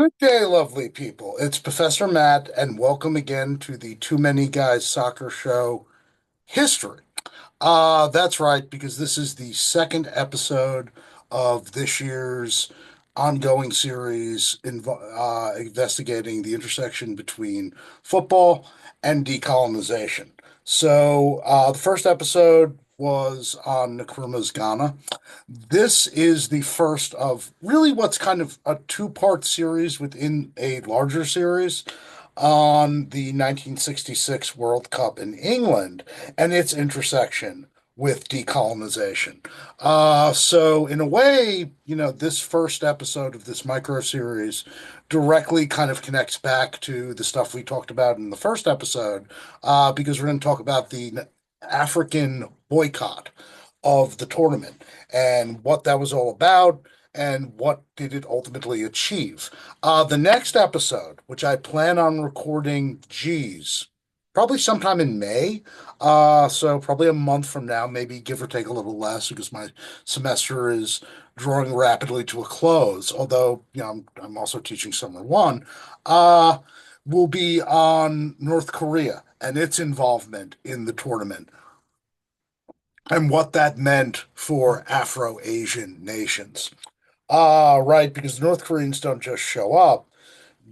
Good day, lovely people. It's Professor Matt, and welcome again to the Too Many Guys Soccer Show History. That's right, because this is the second episode of this year's ongoing series investigating the intersection between football and decolonization. The first episode was on Nkrumah's Ghana. This is the first of really what's kind of a two-part series within a larger series on the 1966 World Cup in England and its intersection with decolonization. So in a way, this first episode of this micro series directly kind of connects back to the stuff we talked about in the first episode, because we're going to talk about the African boycott of the tournament and what that was all about and what did it ultimately achieve. The next episode, which I plan on recording, geez, probably sometime in May. So probably a month from now, maybe give or take a little less because my semester is drawing rapidly to a close. Although, I'm also teaching summer one. Will be on North Korea and its involvement in the tournament and what that meant for Afro-Asian nations. Right, because the North Koreans don't just show up.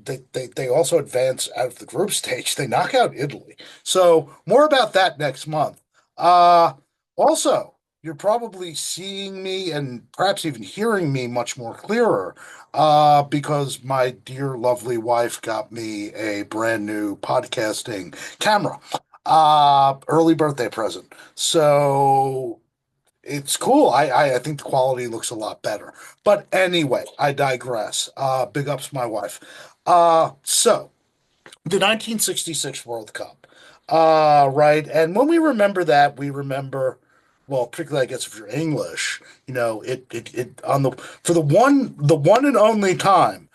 They also advance out of the group stage. They knock out Italy. So more about that next month. Uh, Also, you're probably seeing me and perhaps even hearing me much more clearer, because my dear lovely wife got me a brand new podcasting camera. Early birthday present. So it's cool. I think the quality looks a lot better. But anyway, I digress. Big ups my wife. So the 1966 World Cup. Right. And when we remember that, we remember, well, particularly I guess if you're English, it on the one and only time,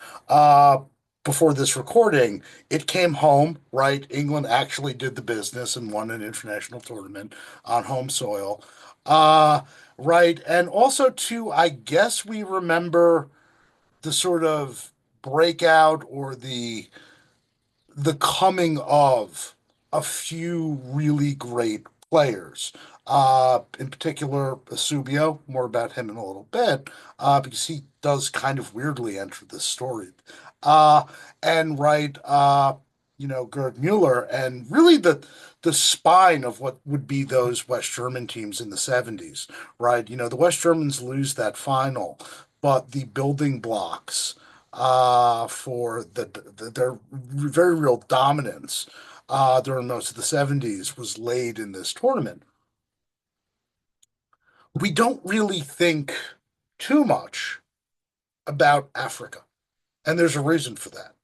before this recording, it came home, right? England actually did the business and won an international tournament on home soil. Uh, right. And also too, I guess we remember the sort of breakout or the coming of a few really great players. In particular, Subio, more about him in a little bit, because he does kind of weirdly enter this story. Uh, and right, Gerd Mueller, and really the spine of what would be those West German teams in the 70s, right? The West Germans lose that final, but the building blocks for their very real dominance during most of the 70s was laid in this tournament. We don't really think too much about Africa, and there's a reason for that.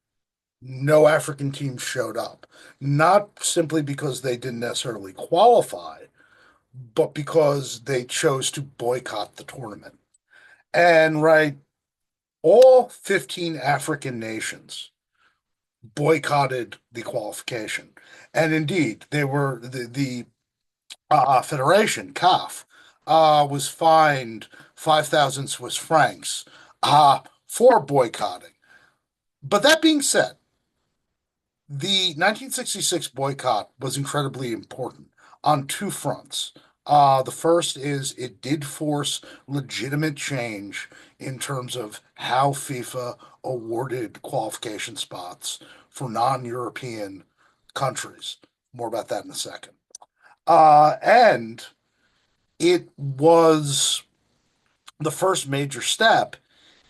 No African teams showed up, not simply because they didn't necessarily qualify, but because they chose to boycott the tournament. And right, all 15 African nations boycotted the qualification. And indeed, they were the Federation, CAF, was fined 5,000 Swiss francs for boycotting. But that being said, the 1966 boycott was incredibly important on two fronts. The first is it did force legitimate change in terms of how FIFA awarded qualification spots for non-European countries. More about that in a second. And it was the first major step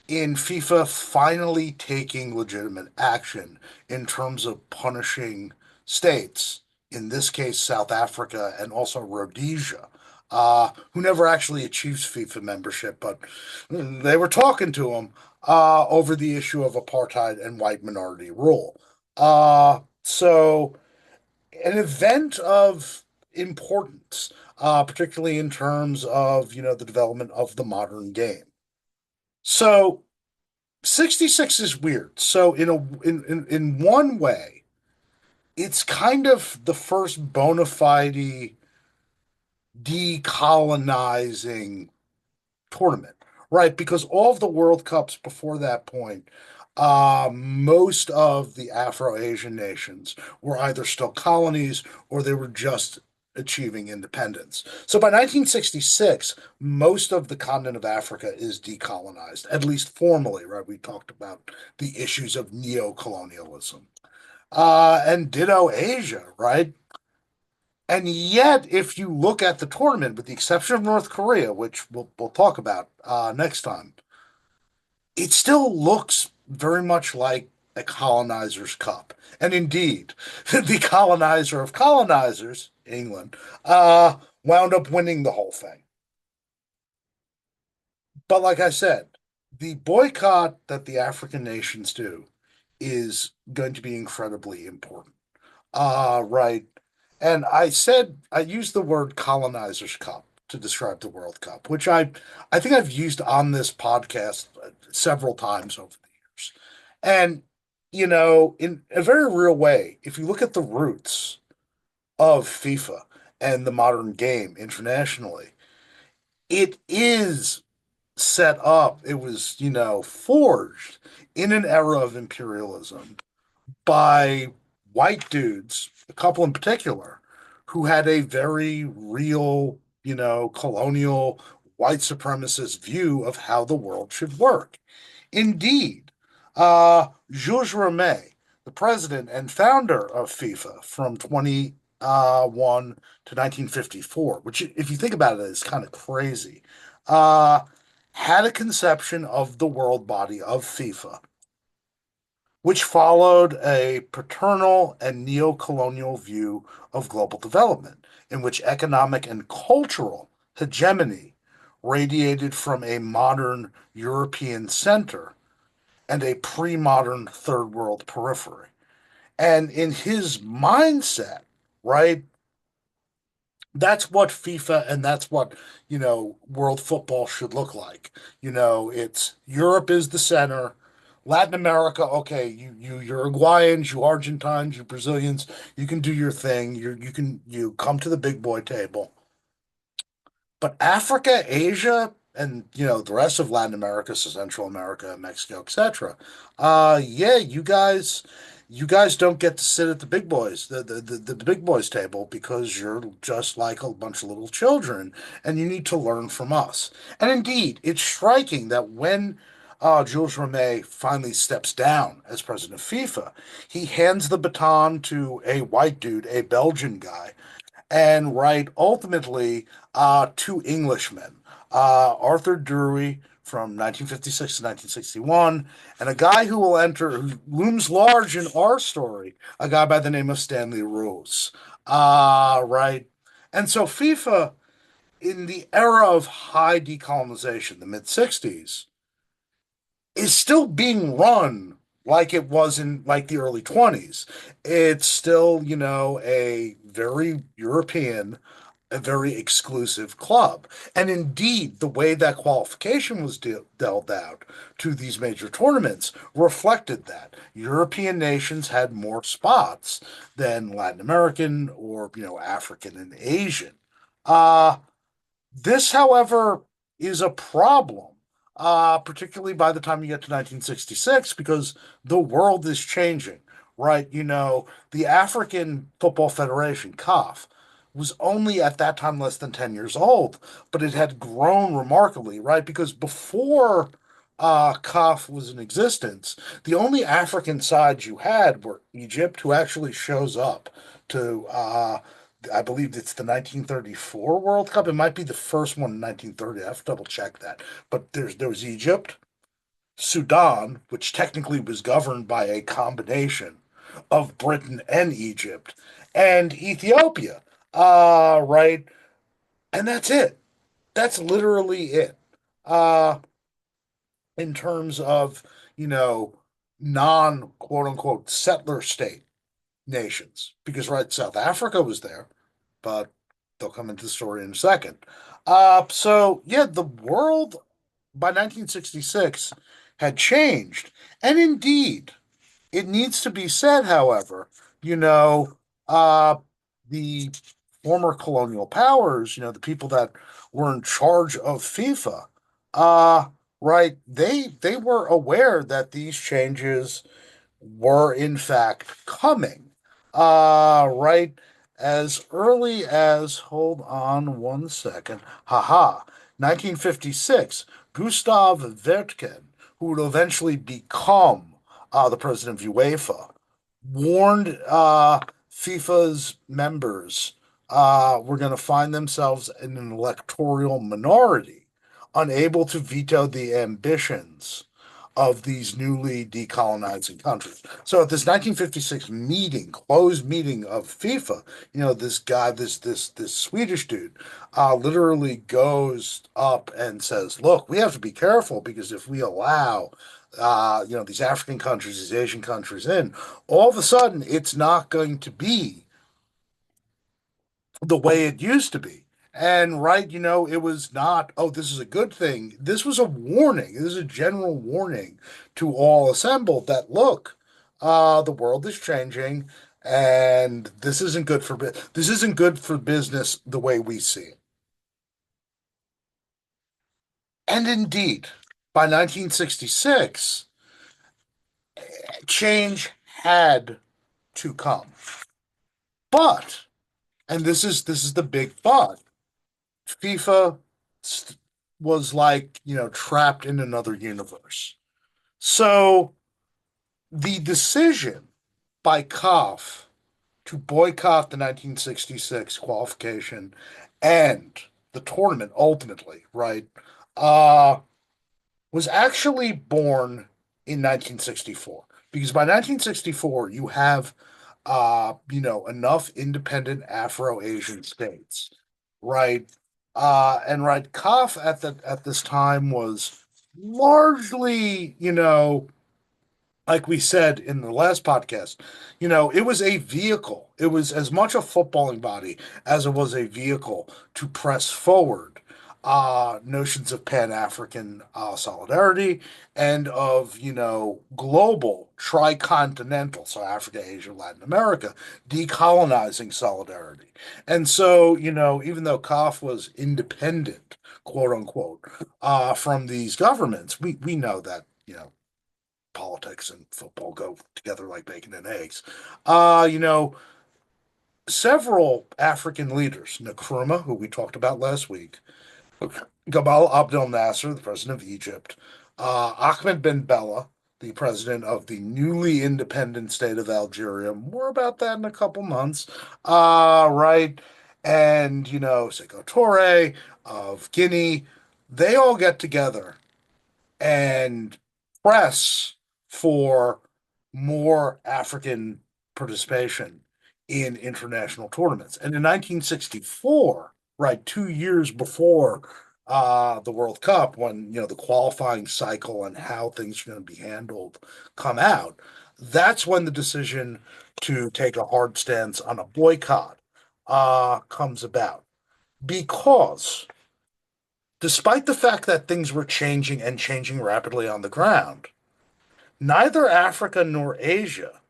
in FIFA finally taking legitimate action in terms of punishing states, in this case, South Africa and also Rhodesia, who never actually achieved FIFA membership, but they were talking to them over the issue of apartheid and white minority rule. So, an event of importance, particularly in terms of, the development of the modern game. So, 66 is weird. So in one way, it's kind of the first bona fide decolonizing tournament, right? Because all of the World Cups before that point, Most of the Afro-Asian nations were either still colonies or they were just achieving independence. So by 1966, most of the continent of Africa is decolonized, at least formally, right? We talked about the issues of neo-colonialism. And ditto Asia, right? And yet, if you look at the tournament, with the exception of North Korea, which we'll talk about next time, it still looks very much like a colonizer's cup. And indeed, the colonizer of colonizers, England, wound up winning the whole thing. But like I said, the boycott that the African nations do is going to be incredibly important. Right. And I used the word colonizer's cup to describe the World Cup, which I think I've used on this podcast several times over the years. And, in a very real way, if you look at the roots of FIFA and the modern game internationally, it is set up, it was, forged in an era of imperialism by white dudes, a couple in particular, who had a very real, colonial white supremacist view of how the world should work. Indeed, Jules Rimet, the president and founder of FIFA from 21 to 1954, which, if you think about it, is kind of crazy, uh, had a conception of the world body of FIFA which followed a paternal and neo-colonial view of global development, in which economic and cultural hegemony radiated from a modern European center and a pre-modern third world periphery. And in his mindset, right, that's what FIFA and that's what, world football should look like. It's Europe is the center. Latin America, okay, you Uruguayans, you Argentines, you Brazilians, you can do your thing. You come to the big boy table. But Africa, Asia, and the rest of Latin America, so Central America, Mexico, etc. Yeah, you guys don't get to sit at the big boys, the big boys table because you're just like a bunch of little children, and you need to learn from us. And indeed, it's striking that when Jules Rimet finally steps down as president of FIFA, he hands the baton to a white dude, a Belgian guy and write ultimately two Englishmen, Arthur Drury from 1956 to 1961, and a guy who looms large in our story, a guy by the name of Stanley Rose. Right. And so FIFA, in the era of high decolonization, the mid 60s, is still being run like it was in like the early 20s. It's still, a very European, a very exclusive club. And indeed, the way that qualification was dealt out to these major tournaments reflected that. European nations had more spots than Latin American or, African and Asian. Uh, this, however, is a problem, particularly by the time you get to 1966, because the world is changing, right? The African Football Federation, CAF, was only at that time less than 10 years old, but it had grown remarkably, right? Because before CAF was in existence, the only African sides you had were Egypt, who actually shows up to I believe it's the 1934 World Cup. It might be the first one in 1930. I have to double check that. But there was Egypt, Sudan, which technically was governed by a combination of Britain and Egypt, and Ethiopia. Right. And that's it. That's literally it. Uh, in terms of, you know, non quote unquote settler state nations. Because right, South Africa was there, but they'll come into the story in a second. So yeah, the world by 1966 had changed. And indeed, it needs to be said, however, you know, uh, the former colonial powers, the people that were in charge of FIFA, uh, right? They were aware that these changes were in fact coming. Right as early as, hold on one second, haha, 1956, Gustav Wertken, who would eventually become the president of UEFA, warned FIFA's members were going to find themselves in an electoral minority, unable to veto the ambitions of these newly decolonizing countries. So at this 1956 meeting, closed meeting of FIFA, this guy, this Swedish dude, literally goes up and says, "Look, we have to be careful because if we allow, these African countries, these Asian countries in, all of a sudden it's not going to be the way it used to be." And right, it was not, oh, this is a good thing. This was a warning. This is a general warning to all assembled that look, the world is changing, and this isn't good for business the way we see it. And indeed, by 1966, change had to come. But, and this is the big but, FIFA st- was like, trapped in another universe. So the decision by CAF to boycott the 1966 qualification and the tournament ultimately, right, uh, was actually born in 1964. Because by 1964, you have, enough independent Afro-Asian states, right? And right, CAF at this time was largely, like we said in the last podcast, it was a vehicle. It was as much a footballing body as it was a vehicle to press forward notions of Pan-African solidarity and of, global, tricontinental, so Africa, Asia, Latin America, decolonizing solidarity. And so, even though CAF was independent, quote unquote, from these governments, we know that, politics and football go together like bacon and eggs. Uh, you know, Several African leaders, Nkrumah, who we talked about last week, Gamal Abdel Nasser, the president of Egypt, Ahmed Ben Bella, the president of the newly independent state of Algeria. More about that in a couple months. Right. And, Sekou Touré of Guinea, they all get together and press for more African participation in international tournaments. And in 1964, right, 2 years before the World Cup, when the qualifying cycle and how things are going to be handled come out, that's when the decision to take a hard stance on a boycott comes about. Because despite the fact that things were changing and changing rapidly on the ground, neither Africa nor Asia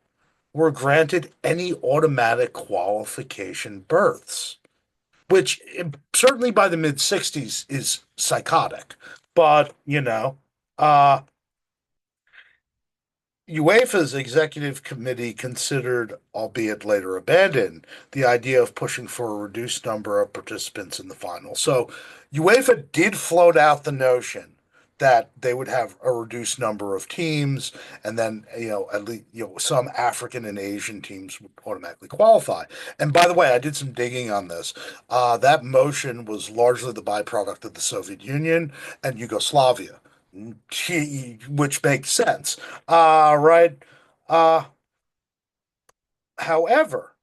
were granted any automatic qualification berths, which certainly by the mid 60s is psychotic. But, UEFA's executive committee considered, albeit later abandoned, the idea of pushing for a reduced number of participants in the final. So UEFA did float out the notion that they would have a reduced number of teams, and then at least some African and Asian teams would automatically qualify. And by the way, I did some digging on this. That motion was largely the byproduct of the Soviet Union and Yugoslavia, which makes sense. Right. Uh, However,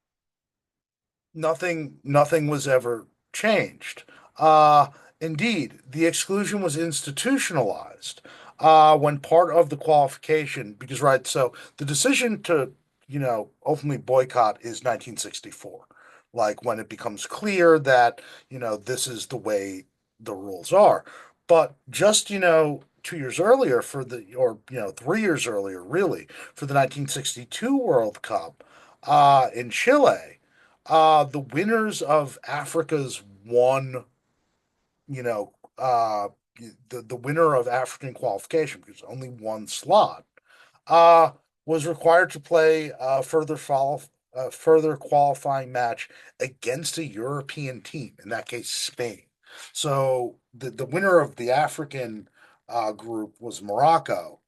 nothing was ever changed. Uh, Indeed, the exclusion was institutionalized when part of the qualification, because right, so the decision to, ultimately boycott is 1964, like when it becomes clear that, this is the way the rules are. But just, 2 years earlier or, 3 years earlier, really, for the 1962 World Cup in Chile, the winners of Africa's one, you know, uh, the winner of African qualification, because only one slot, uh, was required to play a further qualifying match against a European team, in that case, Spain. So the winner of the African group was Morocco,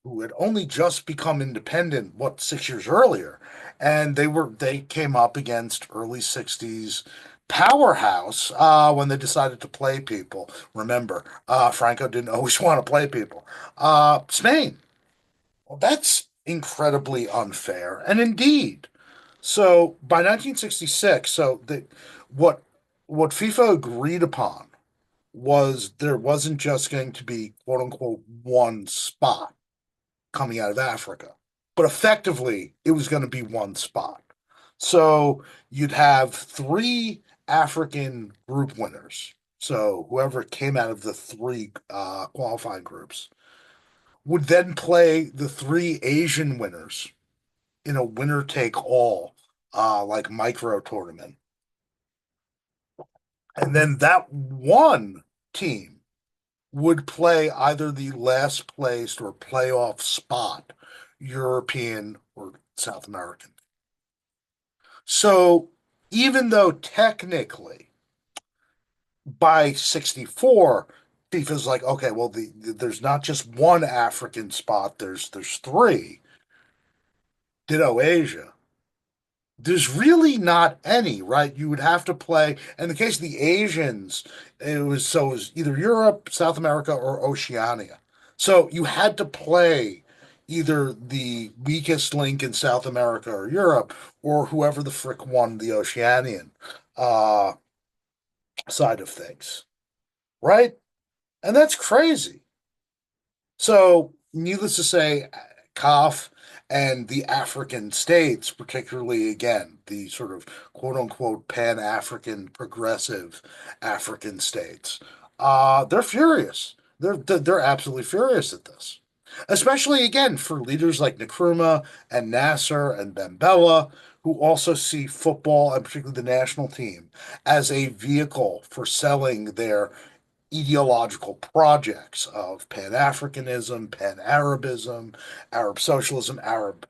who had only just become independent, what, 6 years earlier, and they came up against early '60s powerhouse when they decided to play people. Remember, Franco didn't always want to play people. Spain. Well, that's incredibly unfair, and indeed. So by 1966, what what FIFA agreed upon was there wasn't just going to be quote unquote one spot coming out of Africa. But effectively, it was going to be one spot. So you'd have three African group winners. So whoever came out of the three qualifying groups would then play the three Asian winners in a winner take all, like micro tournament. And then that one team would play either the last placed or playoff spot, European or South American. So even though technically by 64, FIFA's like, okay, well, there's not just one African spot, there's three. Ditto Asia. There's really not any, right? You would have to play. In the case of the Asians, it was either Europe, South America, or Oceania. So you had to play either the weakest link in South America or Europe, or whoever the frick won the Oceanian uh, side of things, right? And that's crazy. So, needless to say, CAF and the African states, particularly again, the sort of quote unquote Pan African progressive African states, they're furious. They're absolutely furious at this. Especially again for leaders like Nkrumah and Nasser and Bembella, who also see football and particularly the national team as a vehicle for selling their ideological projects of Pan-Africanism, Pan-Arabism, Arab socialism, Arab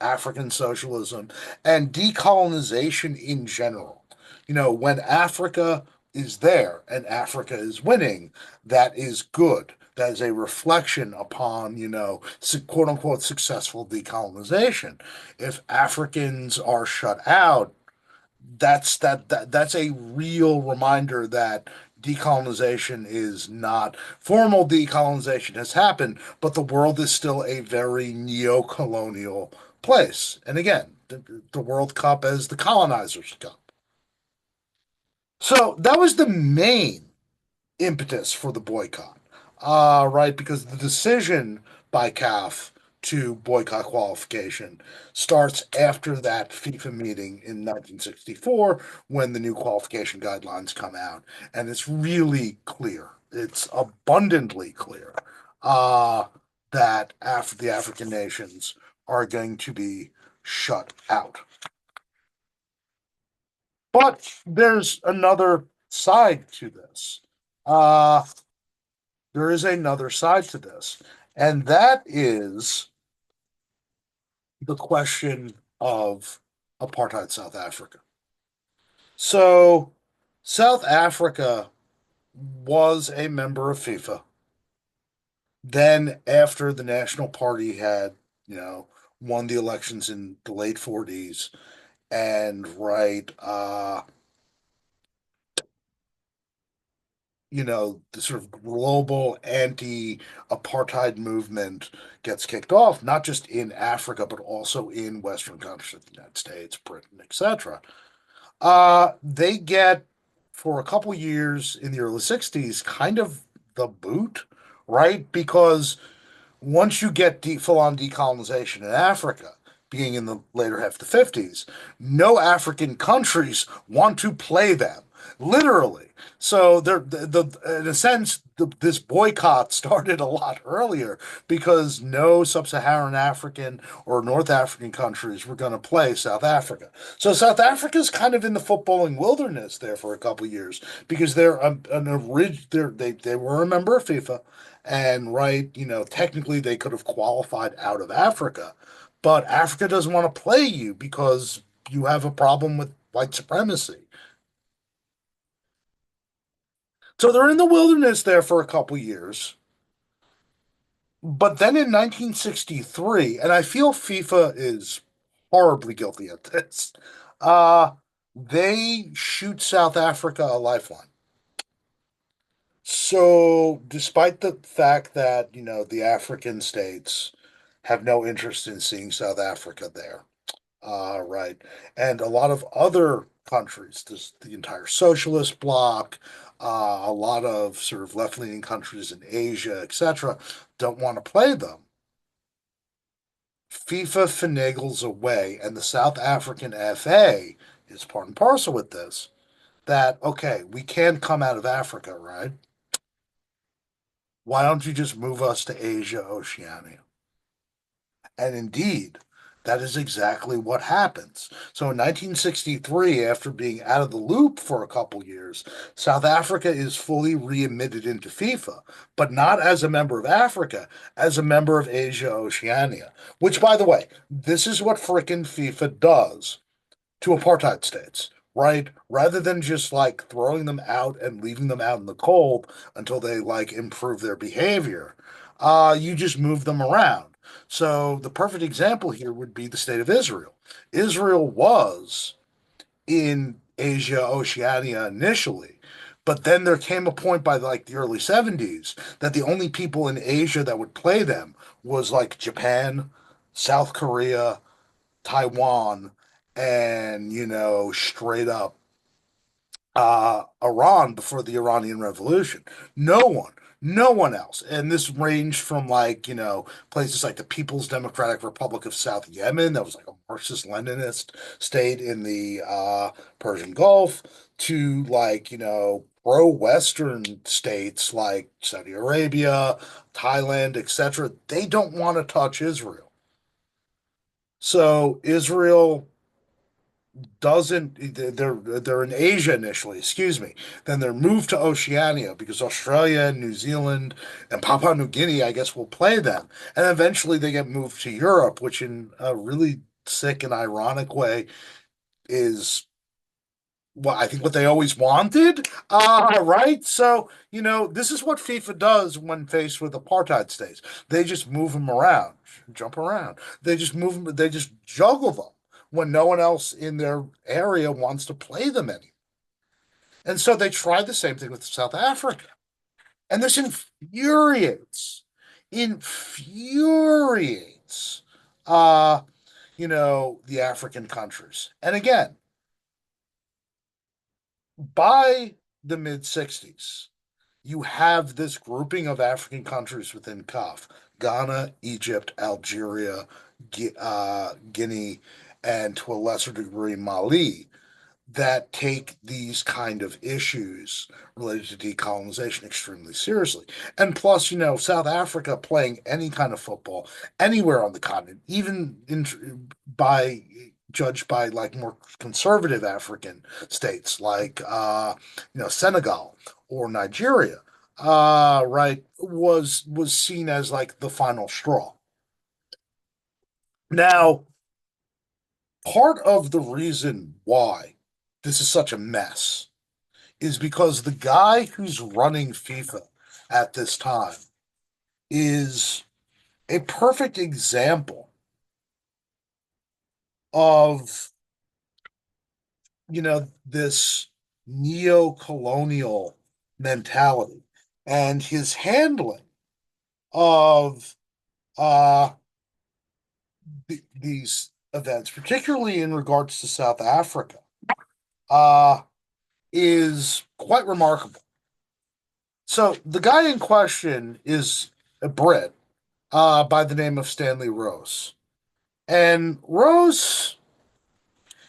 African socialism, and decolonization in general. You know, when Africa is there and Africa is winning, that is good. That is a reflection upon, quote unquote successful decolonization. If Africans are shut out, that's a real reminder that decolonization is not formal decolonization has happened, but the world is still a very neo-colonial place. And again, the World Cup as the colonizers' cup. So that was the main impetus for the boycott, right? Because the decision by CAF to boycott qualification starts after that FIFA meeting in 1964 when the new qualification guidelines come out. And it's really clear, it's abundantly clear uh, that the African nations are going to be shut out. But there's another side to this. Uh, there is another side to this, and that is the question of apartheid South Africa. So, South Africa was a member of FIFA. Then, after the National Party had, won the elections in the late 40s, and the sort of global anti-apartheid movement gets kicked off, not just in Africa, but also in Western countries, like the United States, Britain, etc. They get, for a couple years in the early 60s, kind of the boot, right? Because once you get full-on decolonization in Africa, being in the later half of the 50s, no African countries want to play them literally. So in a sense, this boycott started a lot earlier because no sub-Saharan African or North African countries were going to play South Africa. So South Africa's kind of in the footballing wilderness there for a couple of years because they're they were a member of FIFA, and right, technically they could have qualified out of Africa, but Africa doesn't want to play you because you have a problem with white supremacy. So they're in the wilderness there for a couple years. But then in 1963, and I feel FIFA is horribly guilty at this, uh, they shoot South Africa a lifeline. So, despite the fact that, the African states have no interest in seeing South Africa there, right. And a lot of other countries, the entire socialist bloc, a lot of sort of left-leaning countries in Asia, etc., don't want to play them. FIFA finagles away, and the South African FA is part and parcel with this. That, okay, we can come out of Africa, right? Why don't you just move us to Asia, Oceania? And indeed, that is exactly what happens. So in 1963, after being out of the loop for a couple years, South Africa is fully readmitted into FIFA, but not as a member of Africa, as a member of Asia Oceania. Which, by the way, this is what frickin' FIFA does to apartheid states, right? Rather than just like throwing them out and leaving them out in the cold until they like improve their behavior, you just move them around. So the perfect example here would be the state of Israel. Israel was in Asia, Oceania initially. But then there came a point by like the early 70s that the only people in Asia that would play them was like Japan, South Korea, Taiwan, and straight up Iran before the Iranian Revolution. No one, no one else. And this ranged from like, places like the People's Democratic Republic of South Yemen, that was like a Marxist Leninist state in the Persian Gulf, to like, pro-Western states like Saudi Arabia, Thailand, etc. They don't want to touch Israel. So Israel doesn't they're in Asia initially, excuse me. Then they're moved to Oceania because Australia, New Zealand, and Papua New Guinea, I guess, will play them. And eventually they get moved to Europe, which in a really sick and ironic way is what I think what they always wanted. Right. So, this is what FIFA does when faced with apartheid states. They just move them around, jump around. They just move them, they just juggle them when no one else in their area wants to play them any. And so they tried the same thing with South Africa. And this infuriates uh, the African countries. And again, by the mid 60s, you have this grouping of African countries within CAF: Ghana, Egypt, Algeria, Guinea, and to a lesser degree, Mali, that take these kind of issues related to decolonization extremely seriously. And plus, South Africa playing any kind of football anywhere on the continent, even by judged by like more conservative African states like Senegal or Nigeria, right, was seen as like the final straw. Now, part of the reason why this is such a mess is because the guy who's running FIFA at this time is a perfect example of, this neo-colonial mentality and his handling of uh, these events, particularly in regards to South Africa, uh, is quite remarkable. So the guy in question is a Brit by the name of Stanley Rose. And Rose,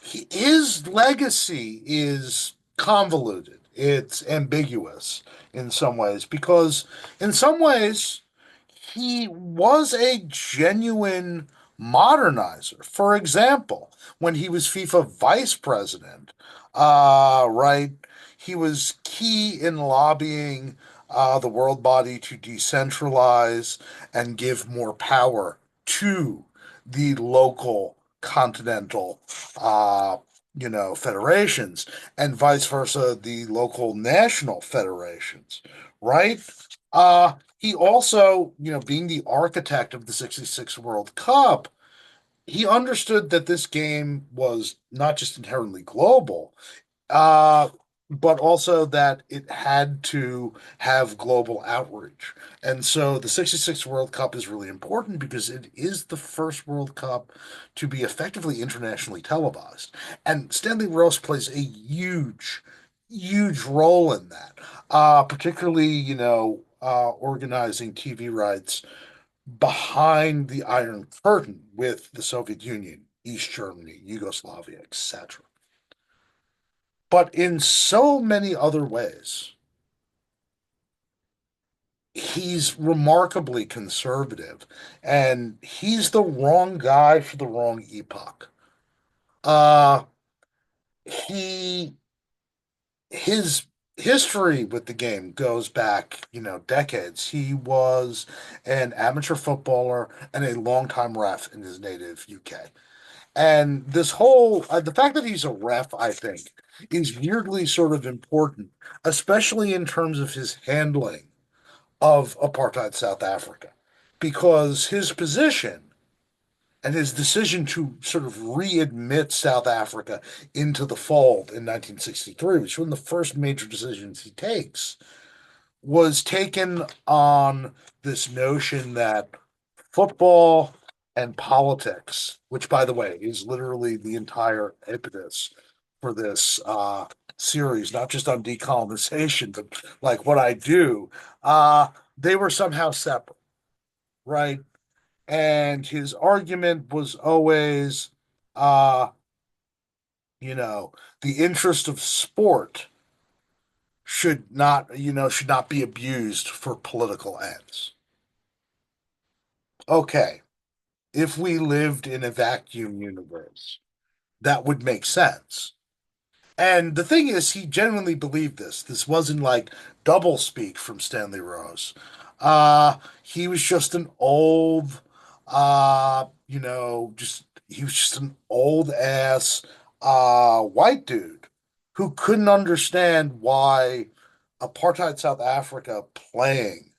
his legacy is convoluted. It's ambiguous in some ways because, in some ways, he was a genuine modernizer. For example, when he was FIFA vice president, right, he was key in lobbying the world body to decentralize and give more power to the local continental, uh, federations, and vice versa, the local national federations, right? He also, being the architect of the 66 World Cup, he understood that this game was not just inherently global, uh, but also that it had to have global outreach. And so the 66 World Cup is really important because it is the first World Cup to be effectively internationally televised. And Stanley Rose plays a huge role in that, particularly, organizing TV rights behind the Iron Curtain with the Soviet Union, East Germany, Yugoslavia, etc. But in so many other ways, he's remarkably conservative, and he's the wrong guy for the wrong epoch. Uh, he his history with the game goes back, decades. He was an amateur footballer and a longtime ref in his native UK. And this whole, the fact that he's a ref, I think, is weirdly sort of important, especially in terms of his handling of apartheid South Africa, because his position and his decision to sort of readmit South Africa into the fold in 1963, which was one of the first major decisions he takes, was taken on this notion that football and politics, which, by the way, is literally the entire impetus for this series, not just on decolonization, but like what I do, uh, they were somehow separate, right? And his argument was always, uh, you know, the interest of sport should not be abused for political ends. Okay, if we lived in a vacuum universe, that would make sense. And the thing is, he genuinely believed this. This wasn't like double speak from Stanley Rose. He was just an old, he was just an old ass, white dude who couldn't understand why apartheid South Africa playing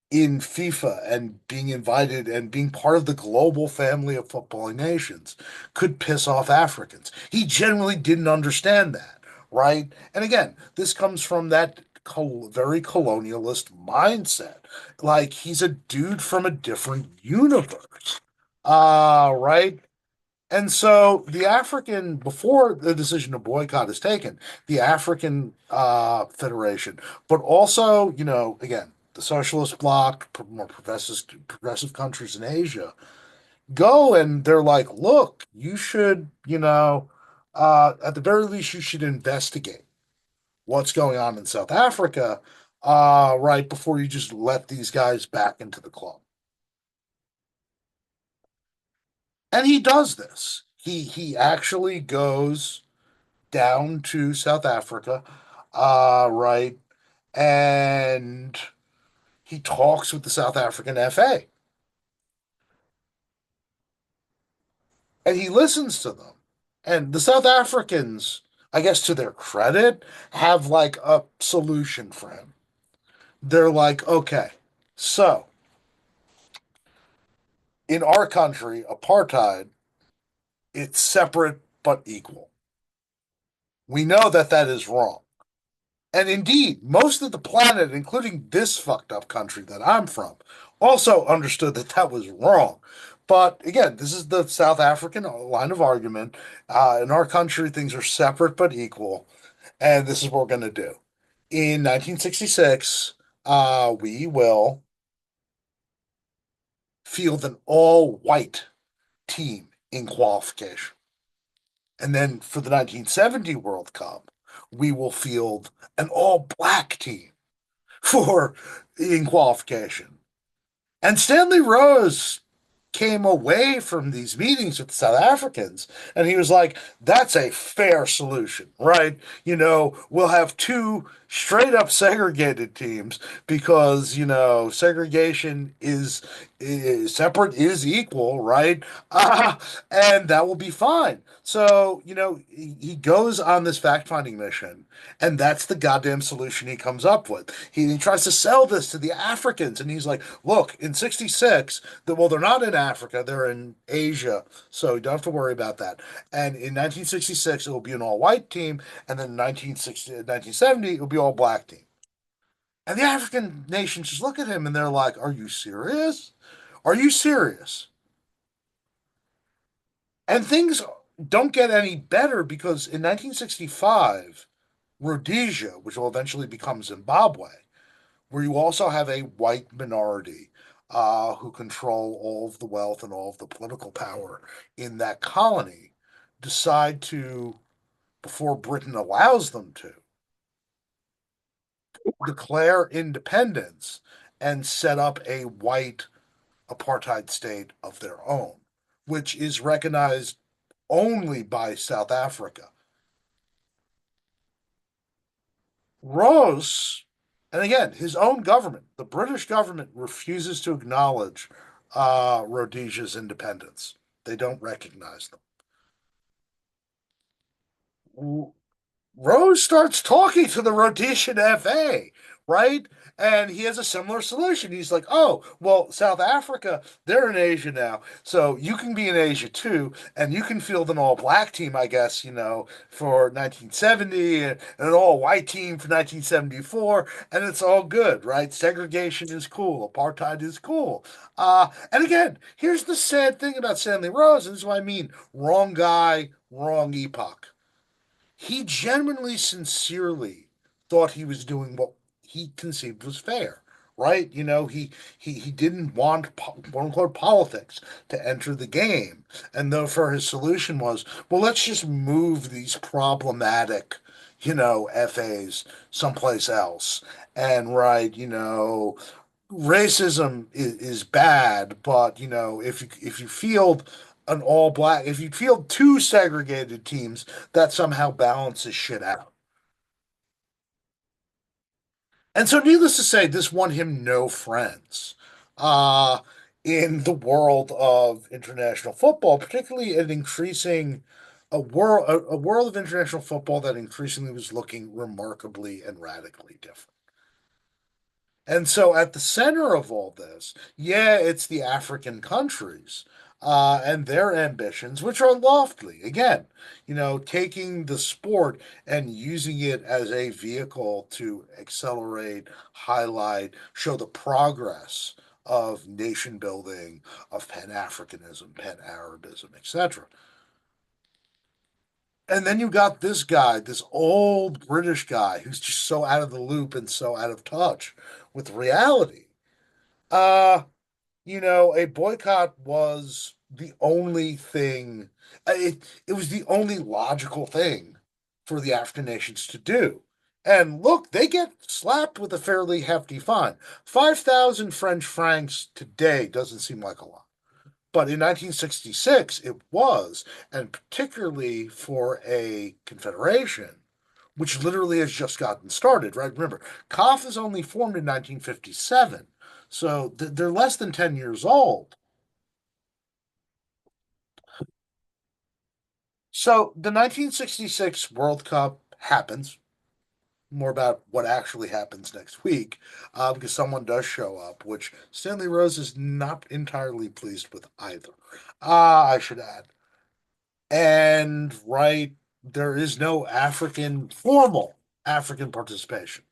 in FIFA and being invited and being part of the global family of footballing nations could piss off Africans. He generally didn't understand that, right? And again, this comes from that very colonialist mindset. Like he's a dude from a different universe. Right? And so the African, before the decision to boycott is taken, the African Federation, but also, again, the socialist bloc, more progressive countries in Asia, go and they're like, look, you should, at the very least, you should investigate what's going on in South Africa, right before you just let these guys back into the club. And he does this. He actually goes down to South Africa, right? And he talks with the South African FA and he listens to them. And the South Africans, I guess to their credit, have like a solution for him. They're like, okay, so in our country, apartheid, it's separate but equal. We know that that is wrong. And indeed, most of the planet, including this fucked up country that I'm from, also understood that that was wrong. But again, this is the South African line of argument. In our country, things are separate but equal. And this is what we're going to do. In 1966, we will field an all white team in qualification. And then for the 1970 World Cup, we will field an all black team for in qualification. And Stanley Rose came away from these meetings with the South Africans and he was like, that's a fair solution, right? We'll have two straight up segregated teams because, segregation is separate is equal, right? And that will be fine. So, he goes on this fact finding mission, and that's the goddamn solution he comes up with. He tries to sell this to the Africans, and he's like, look, in 66, well, they're not in Africa, they're in Asia, so you don't have to worry about that. And in 1966, it will be an all white team, and then in 1970, it will be all black team. And the African nations just look at him and they're like, are you serious? Are you serious? And things don't get any better because in 1965, Rhodesia, which will eventually become Zimbabwe, where you also have a white minority who control all of the wealth and all of the political power in that colony, decide to, before Britain allows them to, declare independence and set up a white apartheid state of their own, which is recognized only by South Africa. Rose, and again, his own government, the British government, refuses to acknowledge Rhodesia's independence. They don't recognize them. Rose starts talking to the Rhodesian FA, right? And he has a similar solution. He's like, oh, well, South Africa, they're in Asia now. So you can be in Asia too. And you can field an all black team, I guess, for 1970 and an all white team for 1974. And it's all good, right? Segregation is cool. Apartheid is cool. And again, here's the sad thing about Stanley Rose. And this is what I mean wrong guy, wrong epoch. He genuinely, sincerely thought he was doing what he conceived was fair, right? He didn't want quote unquote politics to enter the game, and therefore his solution was, well, let's just move these problematic, FAs someplace else, and right, racism is bad, but if you field an all black, if you field two segregated teams, that somehow balances shit out. And so, needless to say, this won him no friends uh, in the world of international football, particularly an increasing a world of international football that increasingly was looking remarkably and radically different. And so at the center of all this, yeah, it's the African countries and their ambitions, which are lofty. Again, taking the sport and using it as a vehicle to accelerate, highlight, show the progress of nation building, of Pan-Africanism, Pan-Arabism, etc. And then you got this guy, this old British guy who's just so out of the loop and so out of touch with reality. Uh, a boycott was the only thing, it was the only logical thing for the African nations to do. And look, they get slapped with a fairly hefty fine. 5,000 French francs today doesn't seem like a lot. But in 1966, it was, and particularly for a confederation, which literally has just gotten started, right? Remember, COF is only formed in 1957, so they're less than 10 years old. So the 1966 World Cup happens. More about what actually happens next week, because someone does show up, which Stanley Rose is not entirely pleased with either. I should add. And right, there is no formal African participation.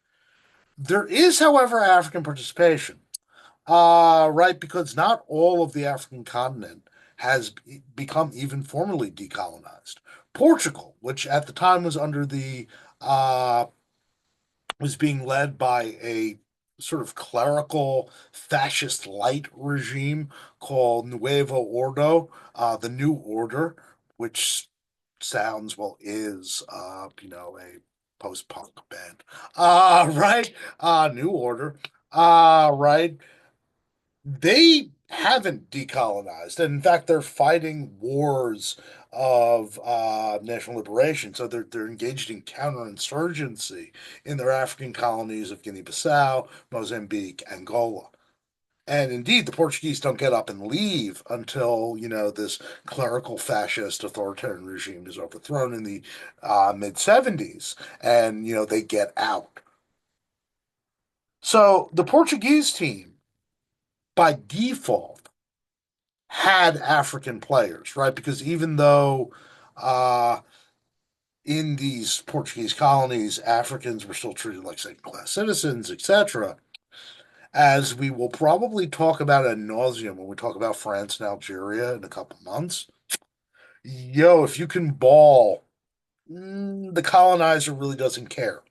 There is, however, African participation, right, because not all of the African continent has become even formally decolonized. Portugal, which at the time uh, was being led by a sort of clerical fascist light regime called Nuevo Ordo, the New Order, which sounds, well, is, a Post-punk band. Right. New Order. Right. They haven't decolonized. And in fact, they're fighting wars of national liberation. So they're engaged in counterinsurgency in their African colonies of Guinea-Bissau, Mozambique, Angola. And indeed, the Portuguese don't get up and leave until, this clerical fascist authoritarian regime is overthrown in the mid 70s. And, they get out. So the Portuguese team, by default, had African players, right? Because even though uh, in these Portuguese colonies, Africans were still treated like second-class citizens, etc., as we will probably talk about ad nauseum when we talk about France and Algeria in a couple months. Yo, if you can ball, the colonizer really doesn't care.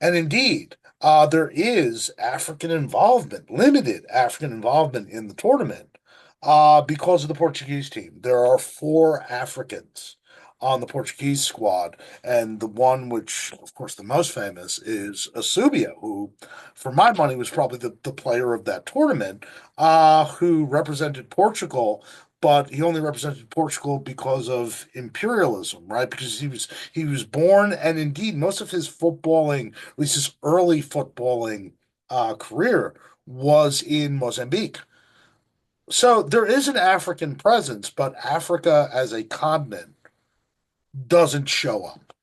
And indeed, there is African involvement, limited African involvement in the tournament because of the Portuguese team. There are four Africans on the Portuguese squad, and the one which, of course, the most famous is Asubia, who, for my money, was probably the player of that tournament, who represented Portugal. But he only represented Portugal because of imperialism, right? Because he was born, and indeed, most of his footballing, at least his early footballing career, was in Mozambique. So there is an African presence, but Africa as a continent doesn't show up.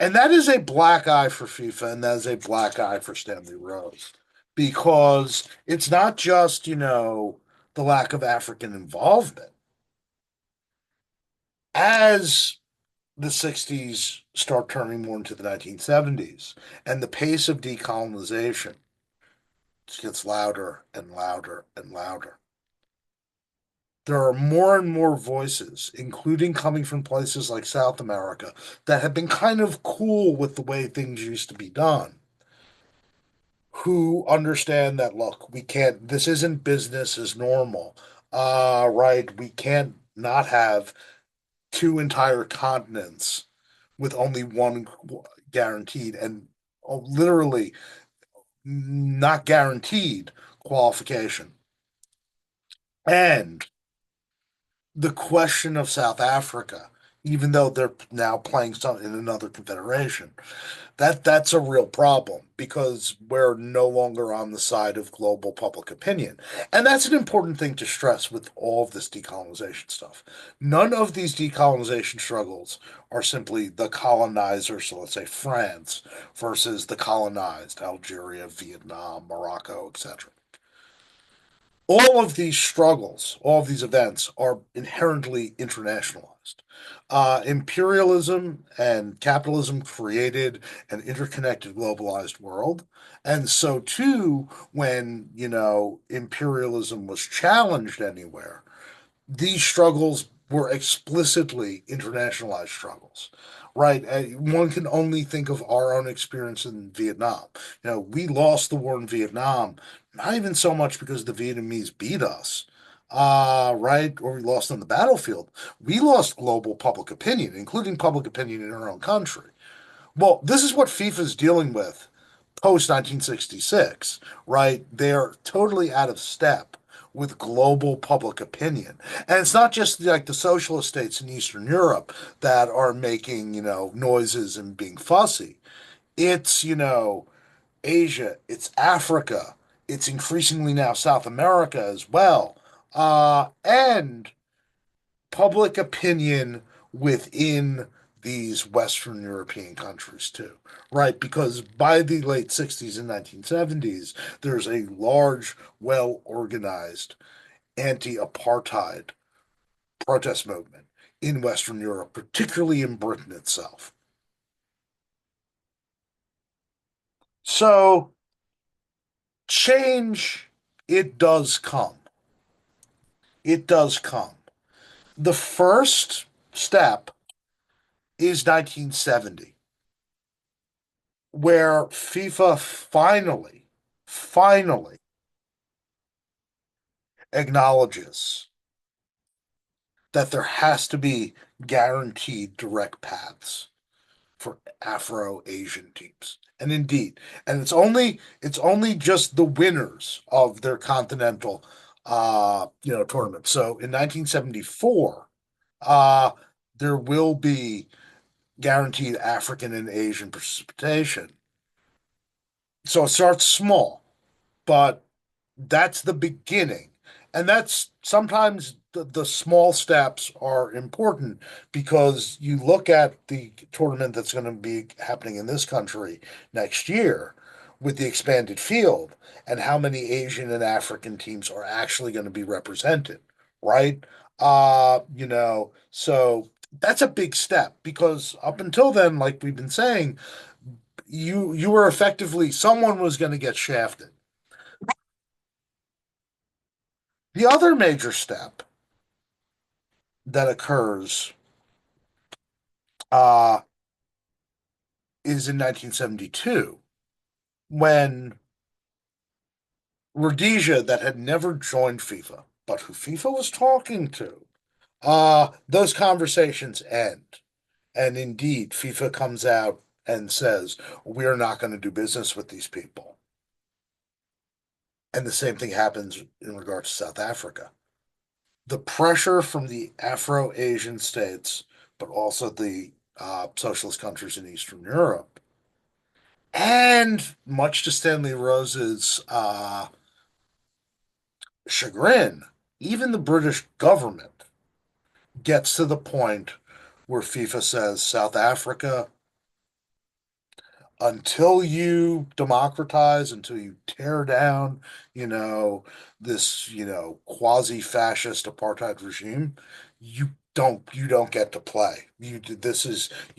And that is a black eye for FIFA, and that is a black eye for Stanley Rose. Because it's not just, the lack of African involvement. As the 60s start turning more into the 1970s, and the pace of decolonization gets louder and louder and louder. There are more and more voices, including coming from places like South America, that have been kind of cool with the way things used to be done, who understand that, look, we can't, this isn't business as normal. Right? We can't not have two entire continents with only one guaranteed and literally not guaranteed qualification. And the question of South Africa, even though they're now playing some in another confederation, that's a real problem because we're no longer on the side of global public opinion. And that's an important thing to stress with all of this decolonization stuff. None of these decolonization struggles are simply the colonizer, so let's say France, versus the colonized, Algeria, Vietnam, Morocco, etc. All of these struggles, all of these events are inherently internationalized. Imperialism and capitalism created an interconnected, globalized world. And so, too, when, imperialism was challenged anywhere, these struggles were explicitly internationalized struggles, right? One can only think of our own experience in Vietnam. We lost the war in Vietnam, not even so much because the Vietnamese beat us, right? Or we lost on the battlefield. We lost global public opinion, including public opinion in our own country. Well, this is what FIFA is dealing with post 1966, right? They're totally out of step with global public opinion. And it's not just like the socialist states in Eastern Europe that are making, noises and being fussy. It's, Asia, it's Africa, it's increasingly now South America as well. And public opinion within these Western European countries too, right? Because by the late 60s and 1970s, there's a large, well organized anti apartheid protest movement in Western Europe, particularly in Britain itself. So, change, it does come. It does come. The first step is 1970, where FIFA finally acknowledges that there has to be guaranteed direct paths. for Afro-Asian teams. And indeed, and it's only just the winners of their continental tournament. So in 1974, uh there will be guaranteed African and Asian precipitation. So it starts small, but that's the beginning. And that's sometimes the small steps are important because you look at the tournament that's going to be happening in this country next year with the expanded field and how many Asian and African teams are actually going to be represented, right? So that's a big step because up until then, like we've been saying, you were effectively someone was going to get shafted. The other major step that occurs uh, is in 1972 when Rhodesia, that had never joined FIFA, but who FIFA was talking to, those conversations end. And indeed, FIFA comes out and says, we are not going to do business with these people. And the same thing happens in regard to South Africa. The pressure from the Afro-Asian states, but also the socialist countries in Eastern Europe, and much to Stanley Rose's chagrin, even the British government gets to the point where FIFA says South Africa, until you democratize, until you tear down, you know, this, quasi-fascist apartheid regime, you don't get to play. You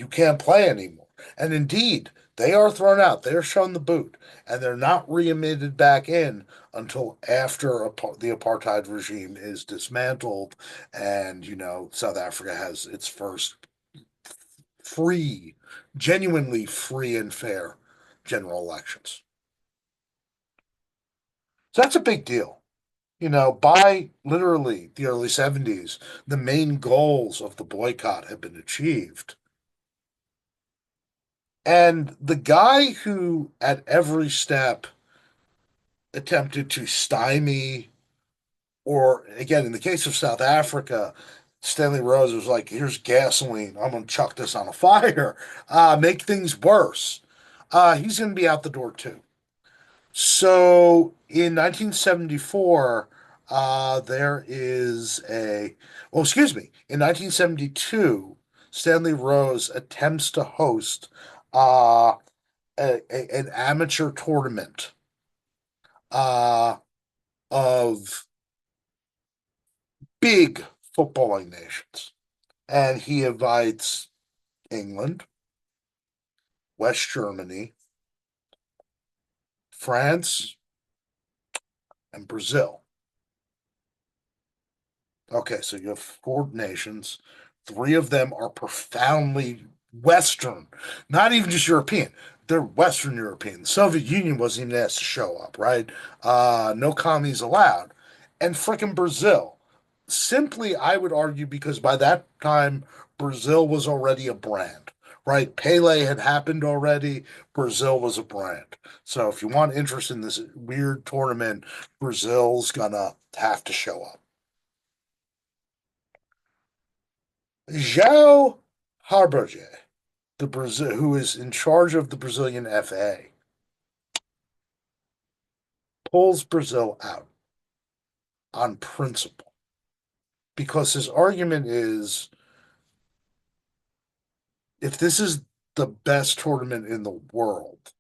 can't play anymore. And indeed, they are thrown out. They're shown the boot, and they're not readmitted back in until after the apartheid regime is dismantled, and South Africa has its first free, genuinely free and fair general elections. So that's a big deal. By literally the early 70s, the main goals of the boycott have been achieved. And the guy who, at every step, attempted to stymie, or again, in the case of South Africa, Stanley Rose was like, here's gasoline. I'm going to chuck this on a fire, make things worse. He's going to be out the door too. So in 1974, there is excuse me, in 1972, Stanley Rose attempts to host uh, an amateur tournament uh, of big footballing nations. And he invites England, West Germany, France, and Brazil. Okay, so you have four nations. Three of them are profoundly Western, not even just European. They're Western European. The Soviet Union wasn't even asked to show up, right? No commies allowed. And frickin' Brazil. Simply, I would argue, because by that time, Brazil was already a brand, right? Pele had happened already. Brazil was a brand. So if you want interest in this weird tournament, Brazil's gonna have to show up. João Harberger, who is in charge of the Brazilian FA, pulls Brazil out on principle because his argument is, if this is the best tournament in the world,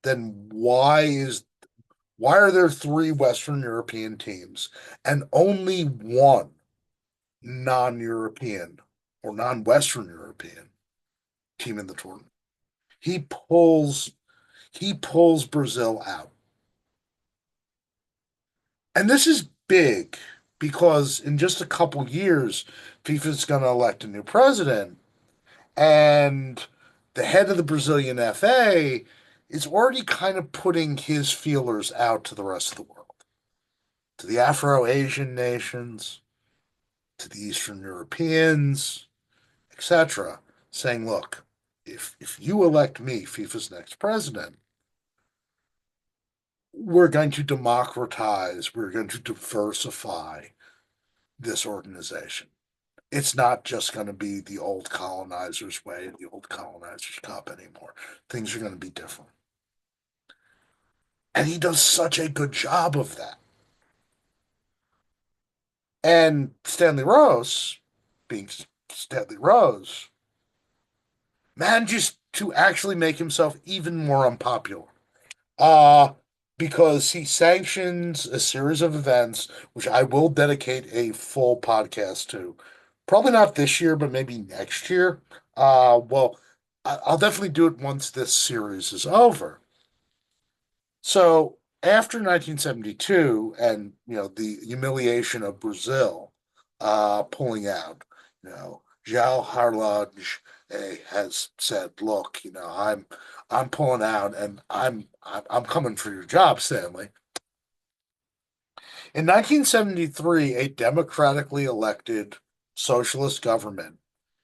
then why are there three Western European teams and only one non-European or non-Western European team in the tournament? He pulls he pulls Brazil out. And this is big because in just a couple years, FIFA's going to elect a new president, and the head of the Brazilian FA is already kind of putting his feelers out to the rest of the world, to the Afro-Asian nations, to the Eastern Europeans, etc., saying, look, if you elect me, FIFA's next president, we're going to democratize, we're going to diversify this organization. It's not just going to be the old colonizers' way, the old colonizers' cup anymore. Things are going to be different. And he does such a good job of that. And Stanley Rose, being Stanley Rose, manages to actually make himself even more unpopular. Uh, because he sanctions a series of events, which I will dedicate a full podcast to. Probably not this year, but maybe next year. Well, I'll definitely do it once this series is over. So after 1972 and the humiliation of Brazil pulling out, João Harlage has said, "Look, I'm pulling out and I'm coming for your job, Stanley." In 1973, a democratically elected socialist government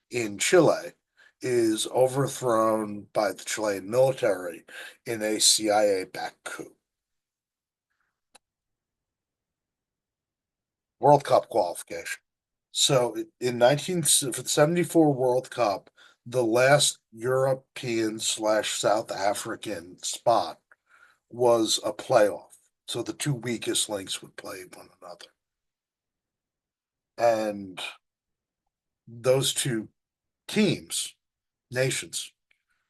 in Chile is overthrown by the Chilean military in a CIA-backed coup. World Cup qualification. So in 1974 World Cup, the last European slash South African spot was a playoff. So the two weakest links would play one another. And those two teams, nations,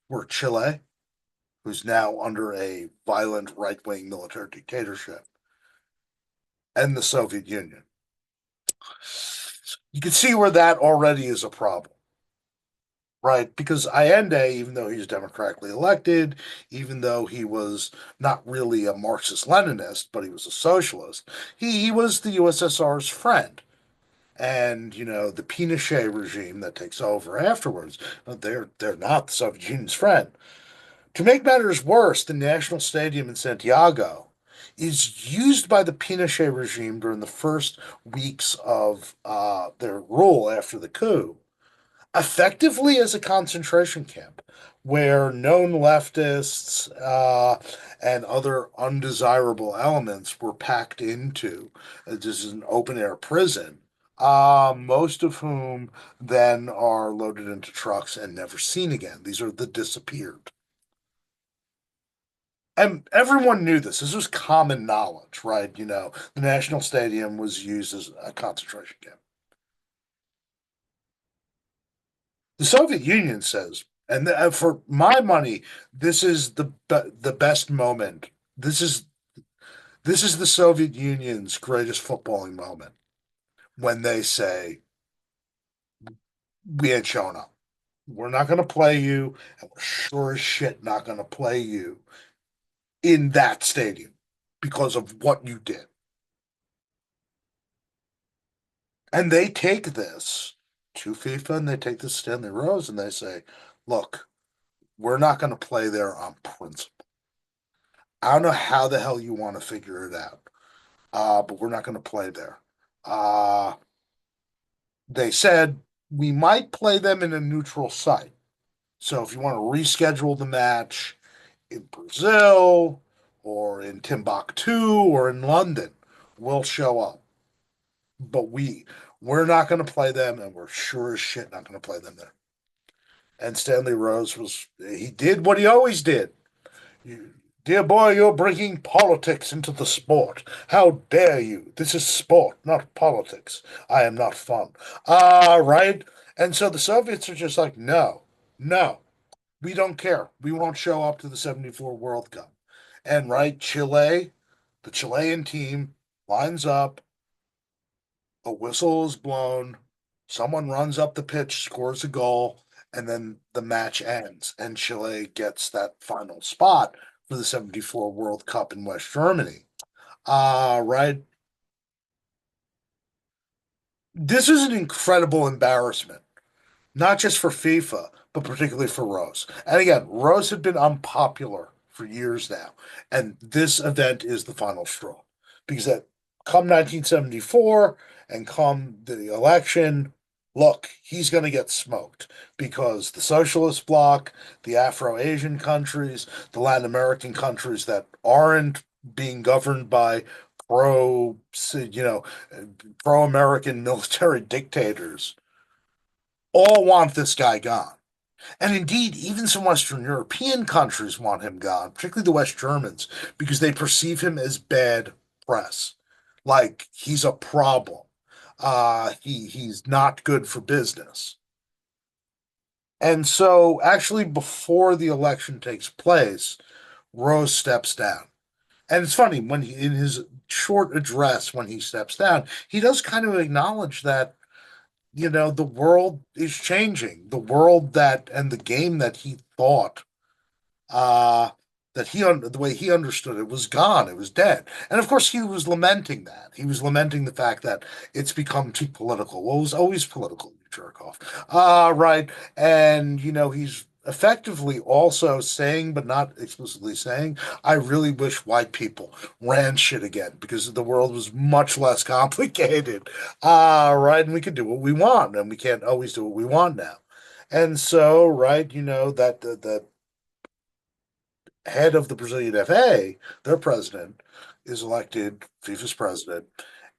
were Chile, who's now under a violent right wing military dictatorship, and the Soviet Union. You can see where that already is a problem. Right, because Allende, even though he's democratically elected, even though he was not really a Marxist-Leninist, but he was a socialist, he was the USSR's friend. And, the Pinochet regime that takes over afterwards, they're not the Soviet Union's friend. To make matters worse, the National Stadium in Santiago is used by the Pinochet regime during the first weeks of their rule after the coup effectively as a concentration camp where known leftists and other undesirable elements were packed into. This is an open air prison, most of whom then are loaded into trucks and never seen again. These are the disappeared. And everyone knew this. This was common knowledge, right? The National Stadium was used as a concentration camp. The Soviet Union says, and for my money, this is the best moment. This is this is the Soviet Union's greatest footballing moment when they say, "We ain't showing up. We're not going to play you, and we're sure as shit not going to play you in that stadium because of what you did." And they take this to FIFA and they take this to Stanley Rose and they say, "Look, we're not going to play there on principle. I don't know how the hell you want to figure it out, but we're not going to play there." Uh, they said we might play them in a neutral site. So if you want to reschedule the match in Brazil or in Timbuktu or in London, we'll show up. But we're not going to play them, and we're sure as shit not going to play them there. And Stanley Rose he did what he always did. Dear boy, you're bringing politics into the sport. How dare you? This is sport, not politics. I am not fun. Right? And so the Soviets are just like, no, no, we don't care. We won't show up to the 74 World Cup. And right, the Chilean team lines up, a whistle is blown, someone runs up the pitch, scores a goal, and then the match ends, and Chile gets that final spot for the 74 World Cup in West Germany. Right. This is an incredible embarrassment, not just for FIFA, but particularly for Rose. And again, Rose had been unpopular for years now, and this event is the final straw because that come 1974 and come the election, look, he's going to get smoked because the socialist bloc, the Afro-Asian countries, the Latin American countries that aren't being governed by pro, you know, pro-American military dictators all want this guy gone. And indeed, even some Western European countries want him gone, particularly the West Germans, because they perceive him as bad press. Like he's a problem. He's not good for business. And so actually before the election takes place, Rose steps down. And it's funny when in his short address when he steps down, he does kind of acknowledge that the world is changing. The world that and the game that he thought uh the way he understood it was gone, it was dead. And of course he was lamenting that, he was lamenting the fact that it's become too political. Well, it was always political, you jerk off. Right. And he's effectively also saying, but not explicitly saying, I really wish white people ran shit again because the world was much less complicated. Right. And we could do what we want, and we can't always do what we want now. And so, right, that head of the Brazilian FA, their president, is elected FIFA's president.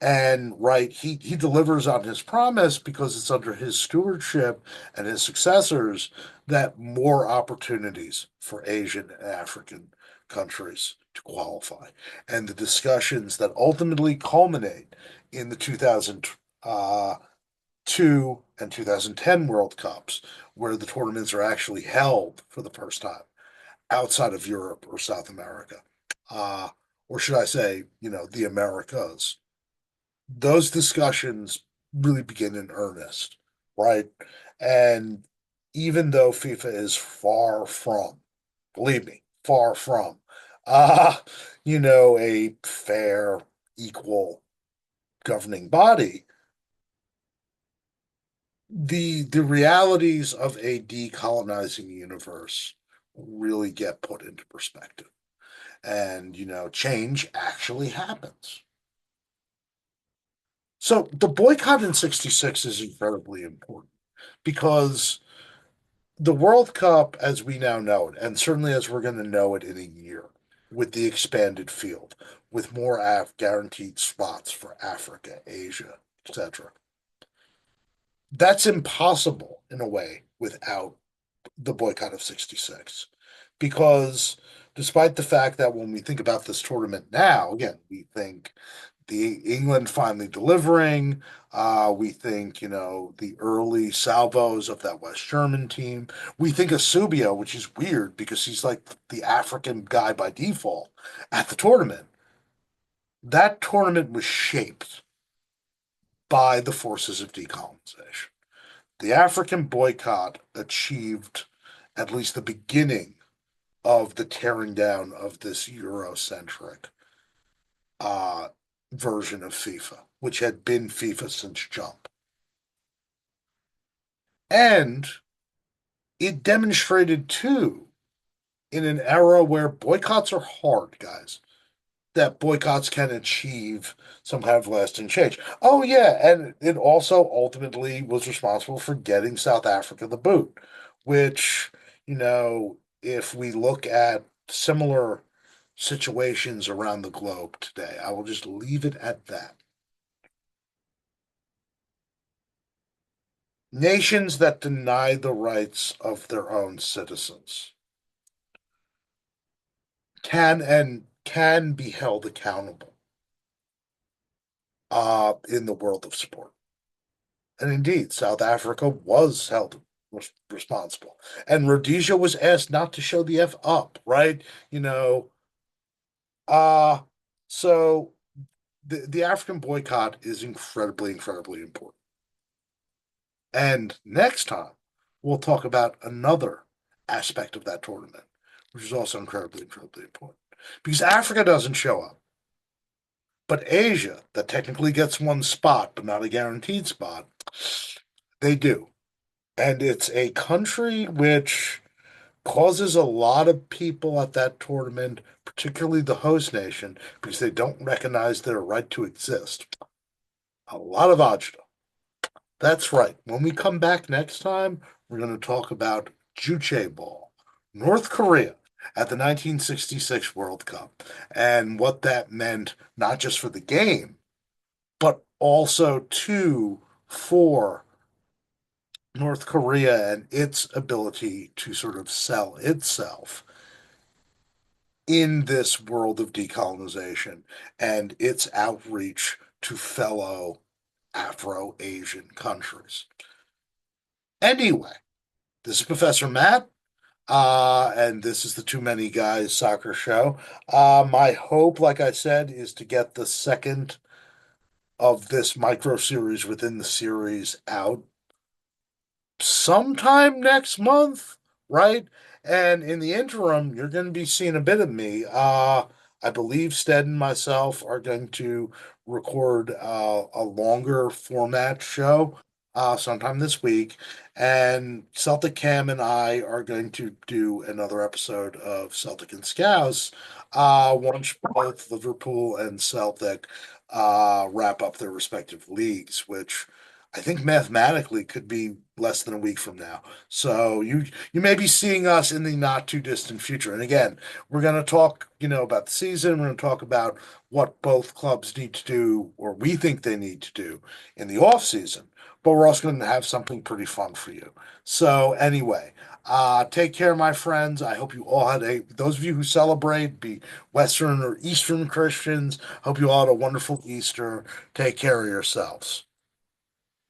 And right, he delivers on his promise because it's under his stewardship and his successors that more opportunities for Asian and African countries to qualify. And the discussions that ultimately culminate in the 2002 and 2010 World Cups, where the tournaments are actually held for the first time outside of Europe or South America, uh, or should I say, the Americas. Those discussions really begin in earnest, right? And even though FIFA is far from, believe me, far from, uh, a fair, equal governing body, the realities of a decolonizing universe really get put into perspective. And change actually happens. So the boycott in 66 is incredibly important because the World Cup, as we now know it, and certainly as we're going to know it in a year, with the expanded field, with more guaranteed spots for Africa, Asia, etc., that's impossible in a way without the boycott of 66. Because despite the fact that when we think about this tournament now, again, we think the England finally delivering. We think, the early salvos of that West German team. We think of Subio, which is weird because he's like the African guy by default at the tournament. That tournament was shaped by the forces of decolonization. The African boycott achieved at least the beginning of the tearing down of this Eurocentric uh, version of FIFA, which had been FIFA since jump. And it demonstrated too, in an era where boycotts are hard, guys, that boycotts can achieve some kind of lasting change. Oh, yeah. And it also ultimately was responsible for getting South Africa the boot, which, if we look at similar situations around the globe today, I will just leave it at that. Nations that deny the rights of their own citizens can be held accountable in the world of sport. And indeed, South Africa was held responsible. And Rhodesia was asked not to show the F up, right? Uh, so the African boycott is incredibly, incredibly important. And next time, we'll talk about another aspect of that tournament, which is also incredibly, incredibly important. Because Africa doesn't show up, but Asia, that technically gets one spot, but not a guaranteed spot, they do. And it's a country which causes a lot of people at that tournament, particularly the host nation, because they don't recognize their right to exist. A lot of agita. That's right. When we come back next time, we're going to talk about Juche Ball, North Korea at the 1966 World Cup, and what that meant not just for the game, but also too for North Korea and its ability to sort of sell itself in this world of decolonization and its outreach to fellow Afro-Asian countries. Anyway, this is Professor Matt, and this is the Too Many Guys Soccer Show. My hope, like I said, is to get the second of this micro series within the series out sometime next month, right? And in the interim, you're going to be seeing a bit of me. I believe Stead and myself are going to record a longer format show sometime this week. And Celtic Cam and I are going to do another episode of Celtic and Scouse once both Liverpool and Celtic wrap up their respective leagues, which I think mathematically could be less than a week from now. So you may be seeing us in the not too distant future. And again, we're going to talk, about the season. We're going to talk about what both clubs need to do, or we think they need to do in the off season. But we're also going to have something pretty fun for you. So anyway, take care, my friends. I hope you all had those of you who celebrate, be Western or Eastern Christians, hope you all had a wonderful Easter. Take care of yourselves.